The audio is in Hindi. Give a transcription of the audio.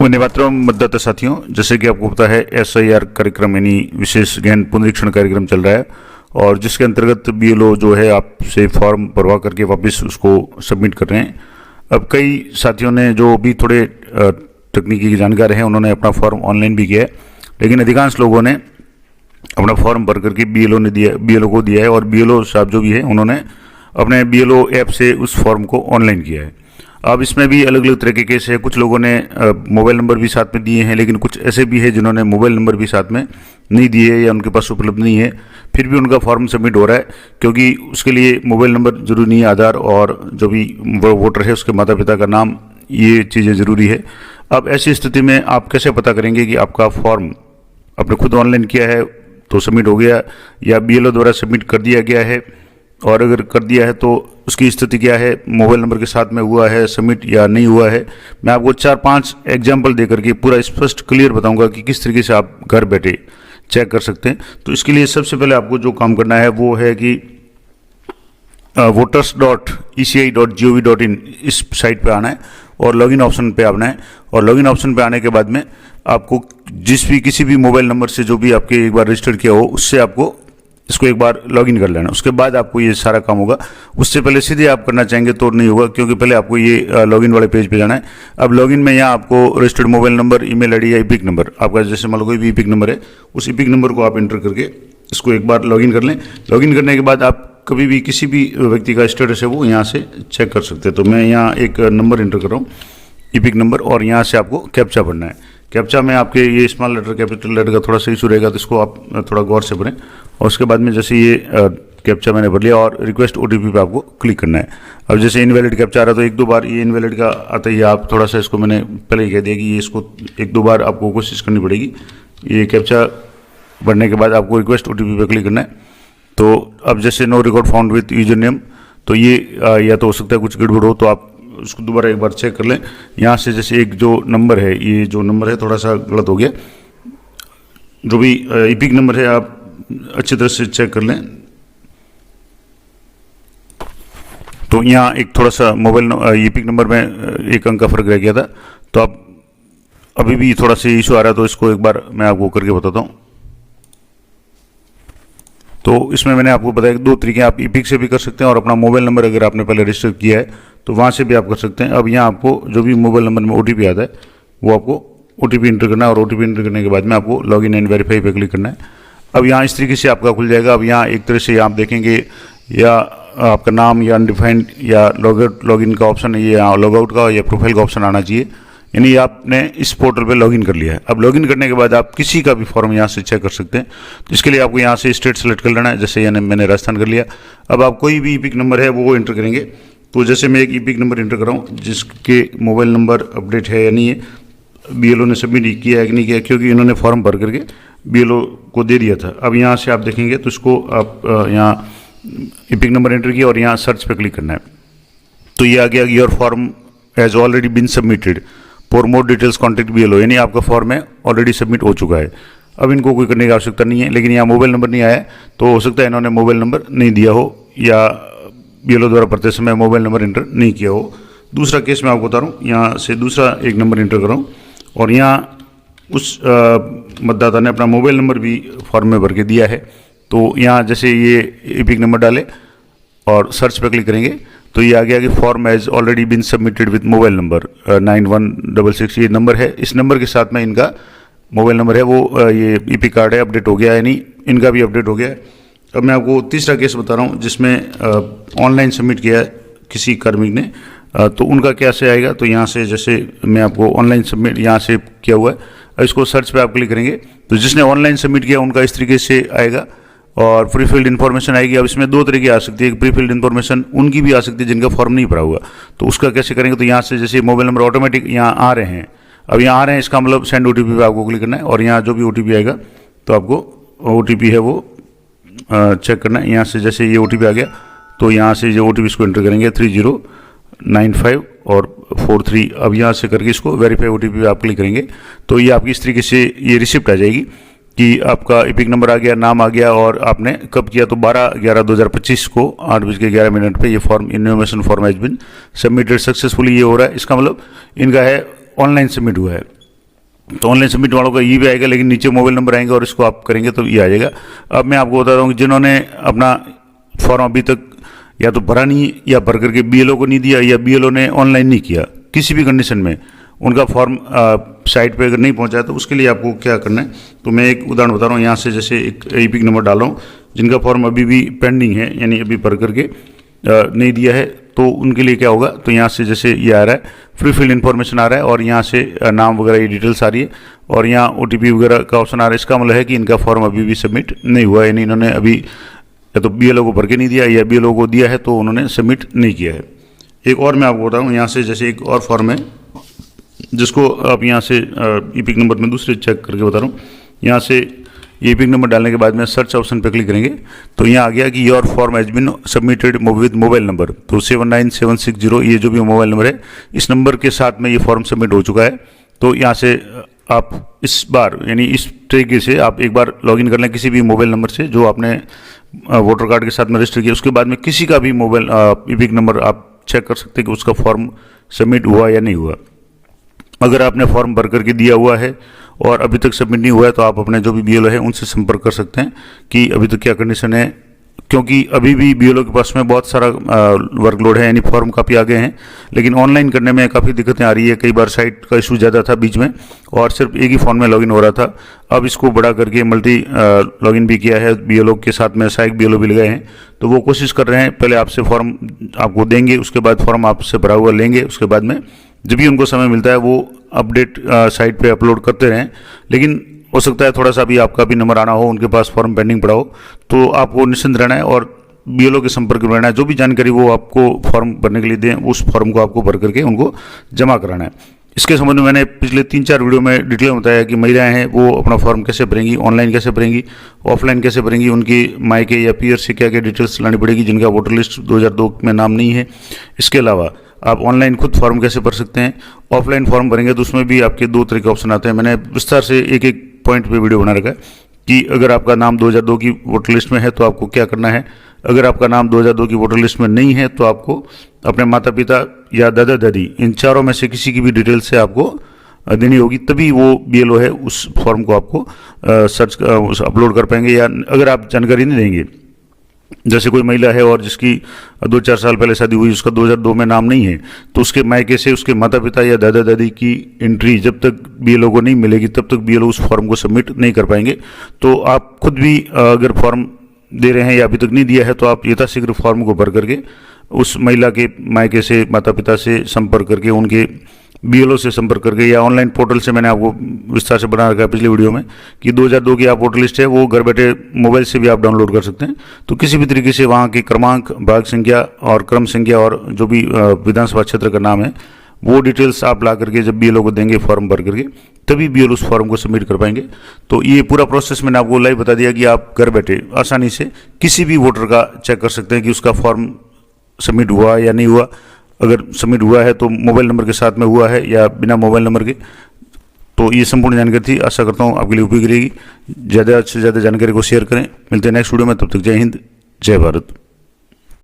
वंदे मातरम मतदाता साथियों, जैसे कि आपको पता है SIR कार्यक्रम यानी विशेष गहन पुनरीक्षण कार्यक्रम चल रहा है और जिसके अंतर्गत BLO जो है आपसे फॉर्म भरवा करके वापस उसको सबमिट कर रहे हैं। अब कई साथियों ने जो भी थोड़े तकनीकी जानकार हैं उन्होंने अपना फॉर्म ऑनलाइन भी किया है, लेकिन अधिकांश लोगों ने अपना फॉर्म भर करके BLO को दिया है और BLO साहब जो भी है उन्होंने अपने BLO ऐप से उस फॉर्म को ऑनलाइन किया है। अब इसमें भी अलग अलग तरह के केस है। कुछ लोगों ने मोबाइल नंबर भी साथ में दिए हैं, लेकिन कुछ ऐसे भी है जिन्होंने मोबाइल नंबर भी साथ में नहीं दिए या उनके पास उपलब्ध नहीं है, फिर भी उनका फॉर्म सबमिट हो रहा है, क्योंकि उसके लिए मोबाइल नंबर जरूरी नहीं है, आधार और जो भी वोटर है उसके माता पिता का नाम, ये चीज़ें ज़रूरी है। अब ऐसी स्थिति में आप कैसे पता करेंगे कि आपका फॉर्म आपने खुद ऑनलाइन किया है तो सबमिट हो गया या BLO द्वारा सबमिट कर दिया गया है, और अगर कर दिया है तो उसकी स्थिति क्या है, मोबाइल नंबर के साथ में हुआ है सबमिट या नहीं हुआ है। मैं आपको 4-5 एग्जाम्पल दे करके पूरा स्पष्ट क्लियर बताऊंगा कि किस तरीके से आप घर बैठे चेक कर सकते हैं। तो इसके लिए सबसे पहले आपको जो काम करना है वो है कि voters.eci.gov.in इस साइट पे आना है और लॉगिन ऑप्शन पे आना है, और लॉगिन ऑप्शन पे आने के बाद में आपको किसी भी मोबाइल नंबर से जो भी आपके एक बार रजिस्टर किया हो उससे आपको इसको एक बार लॉगिन कर लेना। उसके बाद आपको ये सारा काम होगा। उससे पहले सीधे आप करना चाहेंगे तो नहीं होगा, क्योंकि पहले आपको ये लॉगिन वाले पेज पे जाना है। अब लॉगिन में यहाँ आपको registered mobile number, email ID या ईपिक नंबर, आपका जैसे मान लो कोई भी ईपिक नंबर है, उस ईपिक नंबर को आप एंटर करके इसको एक बार लॉगिन कर लें। लॉगिन करने के बाद आप कभी भी किसी भी व्यक्ति का स्टेटस है वो यहाँ से चेक कर सकते हैं। तो मैं यहाँ एक नंबर एंटर कर रहा हूँ, ईपिक नंबर, और यहाँ से आपको कैप्चा भरना है। कैप्चा में आपके ये स्मॉल लेटर कैपिटल लेटर का थोड़ा सा इशू रहेगा, तो इसको आप थोड़ा गौर से भरें। और उसके बाद में जैसे ये कैप्चा मैंने भर लिया और रिक्वेस्ट OTP पे आपको क्लिक करना है। अब जैसे इनवैलिड कैप्चा आ रहा है तो 1-2 बार ये इनवैलिड का आता ही, आप थोड़ा सा इसको मैंने पहले ही कह दिया कि ये इसको 1-2 बार आपको कोशिश करनी पड़ेगी। ये कैप्चा भरने के बाद आपको रिक्वेस्ट OTP पे क्लिक करना है। तो अब जैसे no record found with user name, तो ये या तो हो सकता है कुछ गड़बड़ हो, तो आप उसको दोबारा एक बार चेक कर लें। यहाँ से जैसे एक जो नंबर है, ये जो नंबर है थोड़ा सा गलत हो गया, जो भी ईपिक नंबर है आप अच्छी तरह से चेक कर लें। तो यहाँ एक थोड़ा सा मोबाइल ईपिक नंबर में एक अंक का फर्क रह गया था, तो आप अभी भी थोड़ा सा इशू आ रहा है, तो इसको एक बार मैं आपको करके बताता हूँ। तो इसमें मैंने आपको बताया कि 2 तरीके, आप ईपिक से भी कर सकते हैं और अपना मोबाइल नंबर अगर आपने पहले रजिस्टर किया है तो वहाँ से भी आप कर सकते हैं। अब यहाँ आपको जो भी मोबाइल नंबर में OTP आता है वो आपको OTP इंटर करना है, और OTP इंटर करने के बाद में आपको लॉगिन एंड वेरीफाई पे क्लिक करना है। अब यहाँ इस तरीके से आपका खुल जाएगा। अब यहाँ एक तरह से आप देखेंगे या आपका नाम या अनडिफाइंड या लॉगिन का ऑप्शन है, ये यहाँ लॉगआउट का या प्रोफाइल का ऑप्शन आना चाहिए, यानी आपने इस पोर्टल पे लॉगिन कर लिया है। अब लॉगिन करने के बाद आप किसी का भी फॉर्म यहाँ से चेक कर सकते हैं। तो इसके लिए आपको यहाँ से स्टेट सेलेक्ट कर लेना है, जैसे यानी मैंने राजस्थान कर लिया। अब आप कोई भी ईपिक नंबर है वो एंटर करेंगे। तो जैसे मैं एक ईपिक नंबर एंटर कर रहा हूँ जिसके मोबाइल नंबर अपडेट है या नहीं है, BLO ने सबमिट किया है कि नहीं किया, क्योंकि इन्होंने फॉर्म भर करके BLO को दे दिया था। अब यहाँ से आप देखेंगे तो इसको आप यहाँ ईपिक नंबर एंटर किया और यहाँ सर्च पे क्लिक करना है। तो ये आ गया your form has already been submitted for more details contact BLO, यानी आपका फॉर्म है ऑलरेडी सबमिट हो चुका है। अब इनको कोई करने की आवश्यकता नहीं है, लेकिन यहाँ मोबाइल नंबर नहीं आया है, तो हो सकता है इन्होंने मोबाइल नंबर नहीं दिया हो या BLO द्वारा भरते समय मोबाइल नंबर इंटर नहीं किया हो। दूसरा केस मैं आपको बता रहा हूँ, यहाँ से दूसरा एक नंबर इंटर कर रहा हूँ और यहाँ उस मतदाता ने अपना मोबाइल नंबर भी फॉर्म में भर के दिया है। तो यहाँ जैसे ये ईपिक नंबर डाले और सर्च पर क्लिक करेंगे तो ये आ गया कि form has already been submitted with mobile number 9166, ये नंबर है। इस नंबर के साथ में इनका मोबाइल नंबर है वो ये ईपिक कार्ड है, अपडेट हो गया है, यानी इनका भी अपडेट हो गया है। अब मैं आपको तीसरा केस बता रहा हूँ जिसमें ऑनलाइन सबमिट किया है किसी कार्मिक ने, तो उनका कैसे आएगा। तो यहाँ से जैसे मैं आपको ऑनलाइन सबमिट यहाँ से किया हुआ है, इसको सर्च पे आप क्लिक करेंगे तो जिसने ऑनलाइन सबमिट किया उनका इस तरीके से आएगा और प्री फिल्ड इन्फॉर्मेशन आएगी। अब इसमें 2 तरीके आ सकती है, एक प्री फिल्ड इन्फॉर्मेशन उनकी भी आ सकती है जिनका फॉर्म नहीं भरा हुआ, तो उसका कैसे करेंगे। तो यहाँ से जैसे मोबाइल नंबर ऑटोमेटिक यहाँ आ रहे हैं, अब यहाँ आ रहे हैं, इसका मतलब सेंड OTP पे आपको क्लिक करना है और यहाँ जो भी OTP आएगा तो आपको OTP है वो चेक करना है। यहाँ से जैसे ये OTP आ गया तो यहाँ से जो OTP इसको एंटर करेंगे 3095 और 43, अब यहाँ से करके इसको वेरीफाई OTP पे आप क्लिक करेंगे तो ये आपकी इस तरीके से ये रिसिप्ट आ जाएगी कि आपका ईपिक नंबर आ गया, नाम आ गया और आपने कब किया। तो 12/11/2025 को 8:11 पे ये form information form has been submitted successfully, ये हो रहा है। इसका मतलब इनका है ऑनलाइन सबमिट हुआ है। तो ऑनलाइन सबमिट वालों का ये भी आएगा, लेकिन नीचे मोबाइल नंबर आएंगे और इसको आप करेंगे तो ये आ जाएगा। अब मैं आपको बता रहा हूँ कि जिन्होंने अपना फॉर्म अभी तक या तो भरा नहीं या भर करके बीएलओ को नहीं दिया या बीएलओ ने ऑनलाइन नहीं किया, किसी भी कंडीशन में उनका फॉर्म साइट पे अगर नहीं पहुंचा तो उसके लिए आपको क्या करना है, तो मैं एक उदाहरण बता रहा हूँ। यहाँ से जैसे एक ईपिक नंबर डाल रहा हूँ, जिनका फॉर्म अभी भी पेंडिंग है, यानी अभी भर करके नहीं दिया है, तो उनके लिए क्या होगा, तो यहाँ से जैसे ये आ रहा है फ्री फिल्ड इन्फॉर्मेशन आ रहा है और यहाँ से नाम वगैरह ये डिटेल्स आ रही है और यहाँ ओटीपी वगैरह का ऑप्शन आ रहा है। इसका मतलब है कि इनका फॉर्म अभी भी सबमिट नहीं हुआ, यानी इन्होंने अभी या तो बीएलओ को भर के नहीं दिया या बीएलओ को दिया है तो उन्होंने सबमिट नहीं किया है। एक और मैं आपको बताऊँ, यहाँ से जैसे एक और फॉर्म है जिसको आप यहाँ से ईपिक नंबर में दूसरे चेक करके बता रहा हूँ। यहाँ से ईपिक नंबर डालने के बाद में सर्च ऑप्शन पर क्लिक करेंगे तो यहाँ आ गया कि your form has been submitted with mobile number, तो 79760 ये जो भी मोबाइल नंबर है इस नंबर के साथ में ये फॉर्म सबमिट हो चुका है। तो यहाँ से आप इस बार यानी इस तरीके से आप एक बार लॉगिन कर लें किसी भी मोबाइल नंबर से जो आपने वोटर कार्ड के साथ में रजिस्टर किया, उसके बाद में किसी का भी मोबाइल ईपिक नंबर आप चेक कर सकते हैं कि उसका फॉर्म सबमिट हुआ या नहीं हुआ। अगर आपने फॉर्म भर करके दिया हुआ है और अभी तक सबमिट नहीं हुआ है तो आप अपने जो भी बीएलओ है उनसे संपर्क कर सकते हैं कि अभी तक क्या कंडीशन है, क्योंकि अभी भी बीएलओ के पास में बहुत सारा वर्कलोड है, यानी फॉर्म काफ़ी आगे हैं, लेकिन ऑनलाइन करने में काफ़ी दिक्कतें आ रही है। कई बार साइट का इशू ज़्यादा था बीच में और सिर्फ एक ही फॉर्म में लॉगिन हो रहा था, अब इसको बड़ा करके मल्टी लॉगिन भी किया है, बीएलओ के साथ में सहायक बीएलओ भी लगाए हैं। तो वो कोशिश कर रहे हैं, पहले आपसे फॉर्म आपको देंगे, उसके बाद फॉर्म आपसे भरा हुआ लेंगे, उसके बाद में जब भी उनको समय मिलता है वो अपडेट साइट पे अपलोड करते रहें। लेकिन हो सकता है थोड़ा सा भी आपका भी नंबर आना हो, उनके पास फॉर्म पेंडिंग पड़ा हो, तो आपको निश्चिंत रहना है और बीएलओ के संपर्क में रहना है। जो भी जानकारी वो आपको फॉर्म भरने के लिए दें उस फॉर्म को आपको भर करके उनको जमा कराना है। इसके संबंध में मैंने पिछले 3-4 वीडियो में डिटेल में बताया कि महिलाएं हैं वो अपना फॉर्म कैसे भरेंगी, ऑनलाइन कैसे भरेंगी, ऑफलाइन कैसे भरेंगी, उनकी मायके या पीयर से क्या क्या डिटेल्स लानी पड़ेगी जिनका वोटर लिस्ट 2002 में नाम नहीं है। इसके अलावा आप ऑनलाइन खुद फॉर्म कैसे भर सकते हैं, ऑफलाइन फॉर्म भरेंगे तो उसमें भी आपके 2 तरह के ऑप्शन आते हैं। मैंने विस्तार से एक एक पॉइंट पे वीडियो बना रखा है कि अगर आपका नाम 2002 की वोटर लिस्ट में है तो आपको क्या करना है, अगर आपका नाम 2002 की वोटर लिस्ट में नहीं है तो आपको अपने माता पिता या दादा दादी इन चारों में से किसी की भी डिटेल से आपको देनी होगी, तभी वो बीएलओ है उस फॉर्म को आपको अपलोड कर पाएंगे। या अगर आप जानकारी नहीं देंगे, जैसे कोई महिला है और जिसकी 2-4 साल पहले शादी हुई, उसका 2002 में नाम नहीं है, तो उसके मायके से उसके माता पिता या दादा दादी की एंट्री जब तक बीएलओ को नहीं मिलेगी तब तक बीएलओ उस फॉर्म को सबमिट नहीं कर पाएंगे। तो आप खुद भी अगर फॉर्म दे रहे हैं या अभी तक नहीं दिया है तो आप यथाशीघ्र फॉर्म को भर करके उस महिला के मायके से माता पिता से संपर्क करके, उनके बीएलओ से संपर्क करके या ऑनलाइन पोर्टल से, मैंने आपको विस्तार से बना रखा है पिछले वीडियो में कि 2002 की आप वोटर लिस्ट है वो घर बैठे मोबाइल से भी आप डाउनलोड कर सकते हैं। तो किसी भी तरीके से वहाँ के क्रमांक, भाग संख्या और क्रम संख्या और जो भी विधानसभा क्षेत्र का नाम है वो डिटेल्स आप ला करके जब बीएलओ को देंगे फॉर्म भर करके, तभी बीएलओ उस फॉर्म को सबमिट कर पाएंगे। तो ये पूरा प्रोसेस मैंने आपको लाइव बता दिया कि आप घर बैठे आसानी से किसी भी वोटर का चेक कर सकते हैं कि उसका फॉर्म सबमिट हुआ या नहीं हुआ। अगर सबमिट हुआ है तो मोबाइल नंबर के साथ में हुआ है या बिना मोबाइल नंबर के। तो ये संपूर्ण जानकारी थी, आशा करता हूँ आपके लिए उपयोगी रहेगी। ज़्यादा से ज़्यादा जानकारी को शेयर करें। मिलते हैं नेक्स्ट वीडियो में, तब तक जय हिंद, जय भारत।